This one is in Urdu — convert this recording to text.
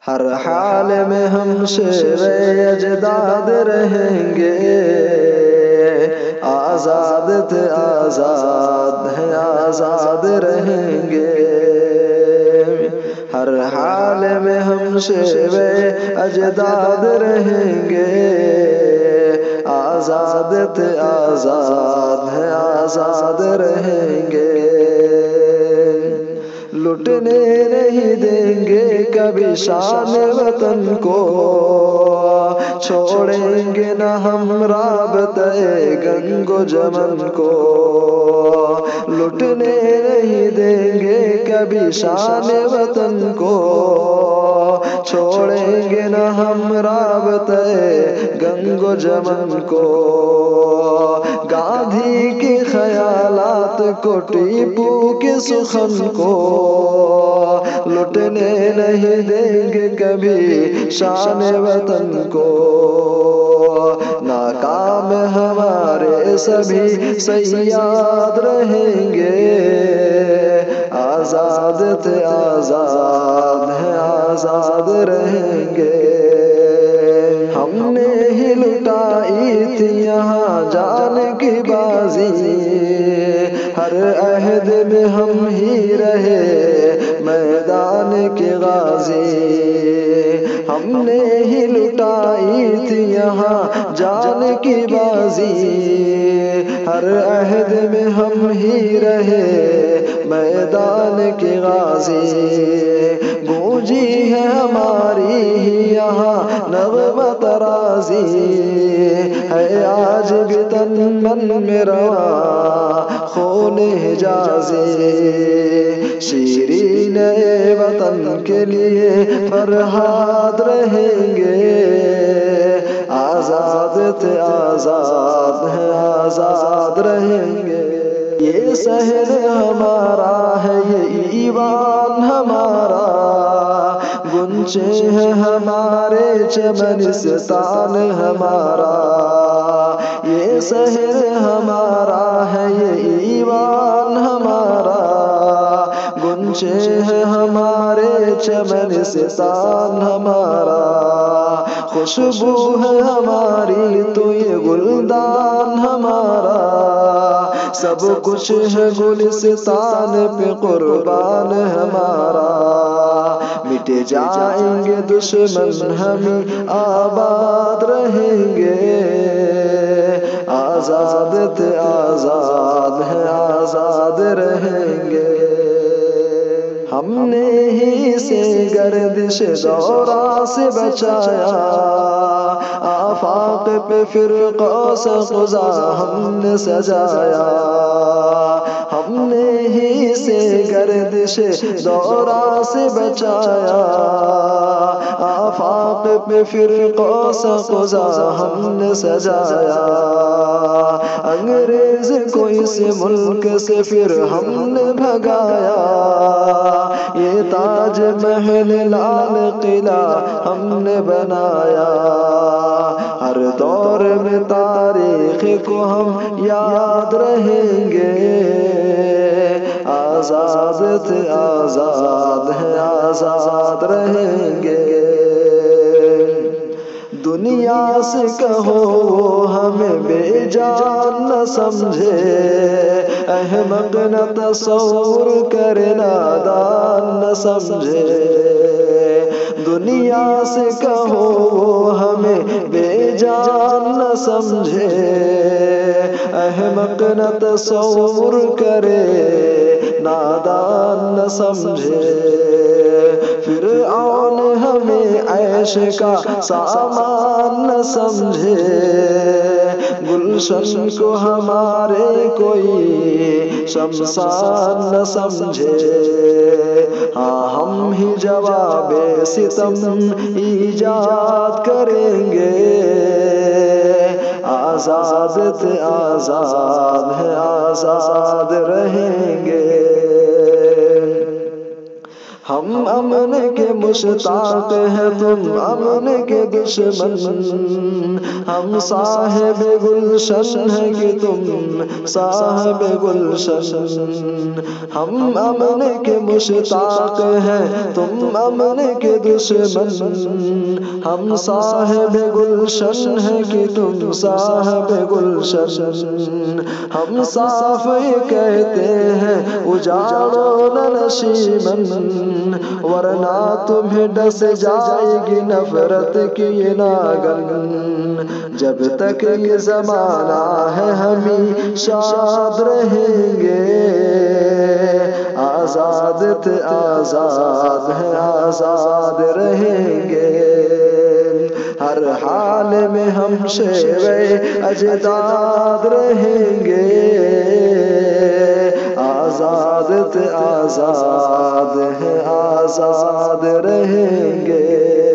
ہر حال میں ہم شیر اجداد رہیں گے، آزاد تھے آزاد ہیں آزاد رہیں گے۔ ہر حال میں ہم شیر اجداد رہیں گے، آزاد تھے آزاد ہیں آزاد رہیں گے۔ لٹنے نہیں دیں گے کبھی شان وطن کو، چھوڑیں گے نہ ہم رابطہ گنگ و جمن کو۔ لٹنے نہیں دیں گے کبھی شان وطن کو، چھوڑیں گے نہ ہم رابطہ گنگ و جمن کو۔ گاندھی کے خیالات کو، ٹیپو کے سخن کو، لٹنے نہیں دیں گے کبھی شان وطن کو۔ ناکام ہمارے سبھی صیاد رہیں گے، آزاد تھے آزاد ہیں آزاد رہیں گے۔ ہم نے ہی لٹائی تھی یہاں جان کی بازی، ہر عہد میں ہم ہی رہے میدان کے غازی۔ ہم نے ہی لٹائی تھی یہاں جان کی بازی، ہر عہد میں ہم ہی رہے میدان کے غازی۔ گونجی ہے ہماری ہی یہاں نغمہ ترازی، ہے آج بھی تن من میں رواں خون حجازی۔ شیرین وطن کے لیے فرہاد رہیں گے، آزاد تھے آزاد ہیں آزاد رہیں گے۔ یہ شہر ہمارا ہے یہ ایوان ہمارا، گنچے ہیں ہمارے چمنستان ہمارا۔ یہ شہر ہمارا ہے یہ ایوان ہمارا، گنچے ہیں ہمارے چمنستان ہمارا۔ خوشبو ہے ہماری تو یہ گلدان ہمارا، سب کچھ ہے گلستان پہ قربان ہمارا۔ مٹ جائیں گے دشمن ہمیں آباد رہیں گے، آزاد تھے آزاد ہیں آزاد رہیں گے۔ ہم نے ہی سے گردش دورہ سے بچایا، آفاق پہ فرقوں سے قضا ہم نے سجایا۔ ہم نے ہی سے گردش دورہ سے بچایا، آفاق پہ فرقوں سے قضا ہم نے سجایا۔ انگریز کو اس ملک سے پھر ہم نے بھگایا، یہ تاج محل لال قلعہ ہم نے بنایا۔ ہر دور میں تاریخ کو ہم یاد رہیں گے، آزاد تھے آزاد ہیں آزاد رہیں گے۔ دنیا سے کہو ہمیں بے جان نہ سمجھے، احمق نہ تصور کرے نادان نہ سمجھے۔ دنیا سے کہو ہمیں بے جان نہ سمجھے، احمق نہ تصور کرے نادان نہ سمجھے۔ فرعون ہمیں عیش کا سامان نہ سمجھے، گلشن کو ہمارے کوئی شمشان نہ سمجھے۔ ہاں ہم ہی جواب ستم ایجاد کریں گے، آزاد تھے آزاد ہیں آزاد رہیں گے۔ ہم امن کے مشتاق ہیں تم امن کے دشمن، ہم صاحب گلشن ہیں کہ تم صاحب گلشن، ہم امن کے مشتاق ہیں تم امن کے دشمن، ہم صاحب گلشن ہیں کہ تم صاحب گلشن، ہم صاف یہ کہتے ہیں اجاڑو نہ نشیمن، ورنہ تمہیں ڈس جائے گی نفرت کی یہ ناگن، جب تک یہ زمانہ ہے ہم شاد رہیں گے، آزاد تھے آزاد ہیں آزاد رہیں گے، ہر حال میں ہم شیوے اجداد رہیں گے، آزاد تھے آزاد ہیں آزاد رہیں گے۔